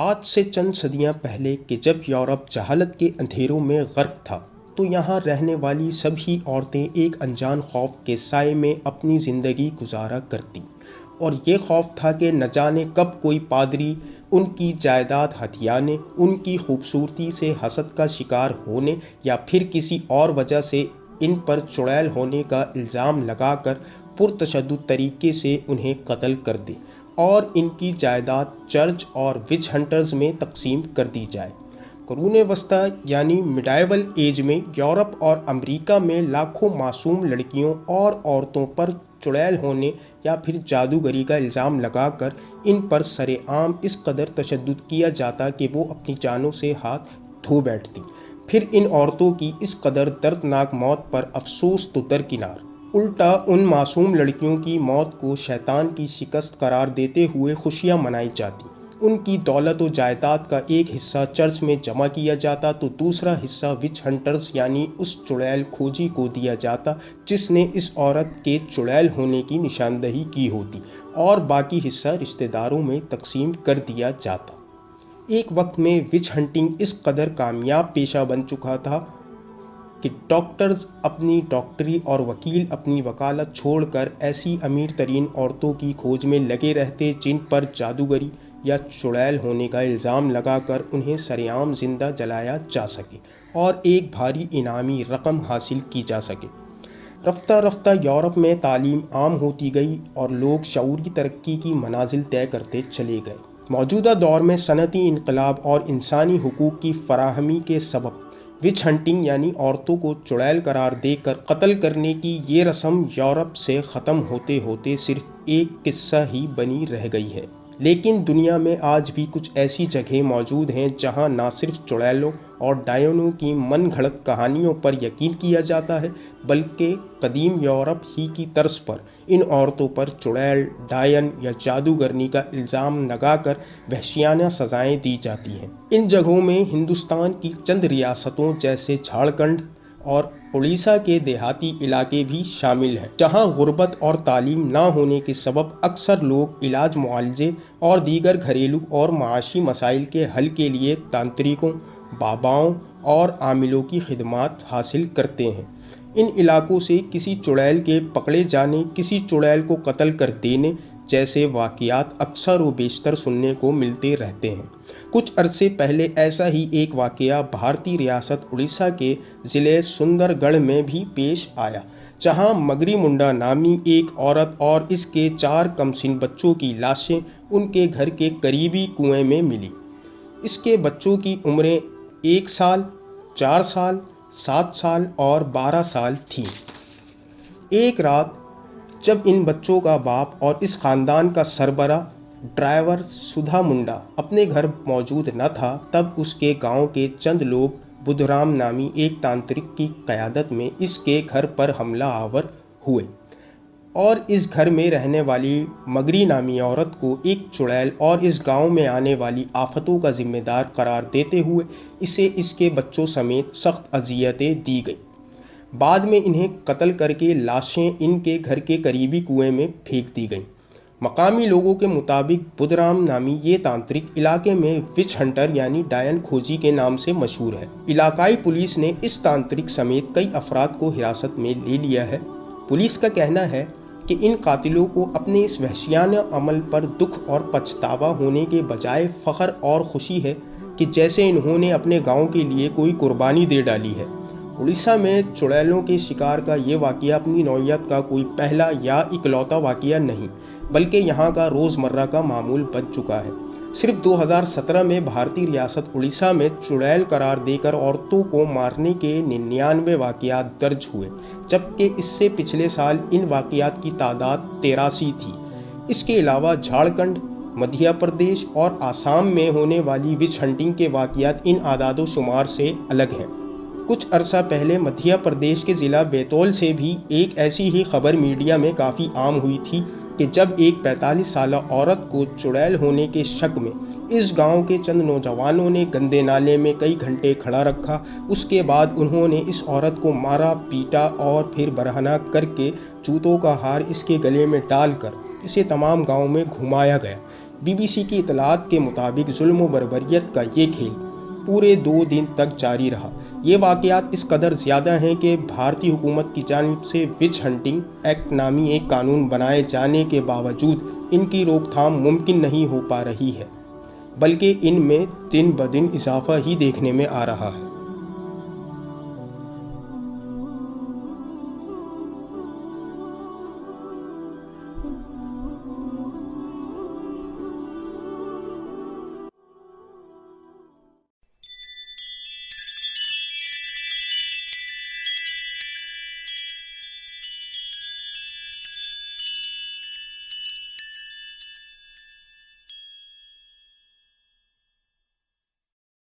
آج سے چند صدیاں پہلے کہ جب یورپ جہالت کے اندھیروں میں غرق تھا تو یہاں رہنے والی سبھی عورتیں ایک انجان خوف کے سائے میں اپنی زندگی گزارا کرتی، اور یہ خوف تھا کہ نہ جانے کب کوئی پادری ان کی جائیداد ہتھیانے، ان کی خوبصورتی سے حسد کا شکار ہونے یا پھر کسی اور وجہ سے ان پر چڑیل ہونے کا الزام لگا کر پرتشدد طریقے سے انہیں قتل کر دے اور ان کی جائیداد چرچ اور وچ ہنٹرز میں تقسیم کر دی جائے۔ قرون وسطیٰ یعنی مڈائیول ایج میں یورپ اور امریکہ میں لاکھوں معصوم لڑکیوں اور عورتوں پر چڑیل ہونے یا پھر جادوگری کا الزام لگا کر ان پر سرِ عام اس قدر تشدد کیا جاتا کہ وہ اپنی جانوں سے ہاتھ دھو بیٹھتی۔ پھر ان عورتوں کی اس قدر دردناک موت پر افسوس تو درکنار، الٹا ان معصوم لڑکیوں کی موت کو شیطان کی شکست قرار دیتے ہوئے خوشیاں منائی جاتی۔ ان کی دولت و جائیداد کا ایک حصہ چرچ میں جمع کیا جاتا تو دوسرا حصہ وچ ہنٹرز یعنی اس چڑیل کھوجی کو دیا جاتا جس نے اس عورت کے چڑیل ہونے کی نشاندہی کی ہوتی، اور باقی حصہ رشتہ داروں میں تقسیم کر دیا جاتا۔ ایک وقت میں وچ ہنٹنگ اس قدر کامیاب پیشہ بن چکا تھا کہ ڈاکٹرز اپنی ڈاکٹری اور وکیل اپنی وکالت چھوڑ کر ایسی امیر ترین عورتوں کی کھوج میں لگے رہتے جن پر جادوگری یا چڑیل ہونے کا الزام لگا کر انہیں سرعام زندہ جلایا جا سکے اور ایک بھاری انعامی رقم حاصل کی جا سکے۔ رفتہ رفتہ یورپ میں تعلیم عام ہوتی گئی اور لوگ شعوری ترقی کی منازل طے کرتے چلے گئے۔ موجودہ دور میں صنعتی انقلاب اور انسانی حقوق کی فراہمی کے سبب وچ ہنٹنگ یعنی عورتوں کو چڑیل قرار دے کر قتل کرنے کی یہ رسم یورپ سے ختم ہوتے ہوتے صرف ایک قصہ ہی بنی رہ گئی ہے۔ لیکن دنیا میں آج بھی کچھ ایسی جگہیں موجود ہیں جہاں نہ صرف چڑیلوں اور ڈائنوں کی من گھڑت کہانیوں پر یقین کیا جاتا ہے بلکہ قدیم یورپ ہی کی طرز پر ان عورتوں پر چڑیل، ڈائن یا جادوگرنی کا الزام لگا کر وحشیانہ سزائیں دی جاتی ہیں۔ ان جگہوں میں ہندوستان کی چند ریاستوں جیسے جھارکھنڈ اور اڑیسہ کے دیہاتی علاقے بھی شامل ہیں، جہاں غربت اور تعلیم نہ ہونے کے سبب اکثر لوگ علاج، معالجے اور دیگر گھریلو اور معاشی مسائل کے حل کے لیے تانترکوں، باباؤں اور عاملوں کی خدمات حاصل کرتے ہیں۔ ان علاقوں سے کسی چڑیل کے پکڑے جانے، کسی چڑیل کو قتل کر دینے جیسے واقعات اکثر و بیشتر سننے کو ملتے رہتے ہیں۔ کچھ عرصے پہلے ایسا ہی ایک واقعہ بھارتی ریاست اڑیسہ کے ضلع سندر گڑھ میں بھی پیش آیا، جہاں مگری منڈا نامی ایک عورت اور اس کے 4 کمسن بچوں کی لاشیں ان کے گھر کے قریبی کنویں میں ملی۔ اس کے بچوں کی عمریں 1 سال، 4 سال، 7 سال اور 12 سال تھیں۔ ایک رات جب ان بچوں کا باپ اور اس خاندان کا سربراہ ڈرائیور سدھا منڈا اپنے گھر موجود نہ تھا، تب اس کے گاؤں کے چند لوگ بدھ رام نامی ایک تانترک کی قیادت میں اس کے گھر پر حملہ آور ہوئے اور اس گھر میں رہنے والی مگری نامی عورت کو ایک چڑیل اور اس گاؤں میں آنے والی آفتوں کا ذمہ دار قرار دیتے ہوئے اسے اس کے بچوں سمیت سخت اذیتیں دی گئیں۔ بعد میں انہیں قتل کر کے لاشیں ان کے گھر کے قریبی کنویں میں پھینک دی گئیں۔ مقامی لوگوں کے مطابق بدھ رام نامی یہ تانترک علاقے میں وچ ہنٹر یعنی ڈائن کھوجی کے نام سے مشہور ہے۔ علاقائی پولیس نے اس تانترک سمیت کئی افراد کو حراست میں لے لیا ہے۔ پولیس کا کہنا ہے کہ ان قاتلوں کو اپنے اس وحشیانہ عمل پر دکھ اور پچھتاوا ہونے کے بجائے فخر اور خوشی ہے کہ جیسے انہوں نے اپنے گاؤں کے لیے کوئی قربانی دے ڈالی ہے۔ اڑیسہ میں چڑیلوں کے شکار کا یہ واقعہ اپنی نوعیت کا کوئی پہلا یا اکلوتا واقعہ نہیں بلکہ یہاں کا روزمرہ کا معمول بن چکا ہے۔ صرف 2017 میں بھارتی ریاست اڑیسہ میں چڑیل قرار دے کر عورتوں کو مارنے کے 99 واقعات درج ہوئے، جبکہ اس سے پچھلے سال ان واقعات کی تعداد 83 تھی۔ اس کے علاوہ جھارکھنڈ، مدھیہ پردیش اور آسام میں ہونے والی وچ ہنٹنگ کے واقعات ان اعداد و شمار سے الگ ہیں۔ کچھ عرصہ پہلے مدھیہ پردیش کے ضلع بیتول سے بھی ایک ایسی ہی خبر میڈیا میں کافی عام ہوئی تھی کہ جب ایک 45 سالہ عورت کو چڑیل ہونے کے شک میں اس گاؤں کے چند نوجوانوں نے گندے نالے میں کئی گھنٹے کھڑا رکھا۔ اس کے بعد انہوں نے اس عورت کو مارا، پیٹا اور پھر برہنہ کر کے جوتوں کا ہار اس کے گلے میں ڈال کر اسے تمام گاؤں میں گھمایا گیا۔ بی بی سی کی اطلاعات کے مطابق ظلم و بربریت کا یہ کھیل پورے 2 دن تک جاری رہا۔ یہ واقعات اس قدر زیادہ ہیں کہ بھارتی حکومت کی جانب سے وچ ہنٹنگ ایکٹ نامی ایک قانون بنائے جانے کے باوجود ان کی روک تھام ممکن نہیں ہو پا رہی ہے، بلکہ ان میں دن بدن اضافہ ہی دیکھنے میں آ رہا ہے۔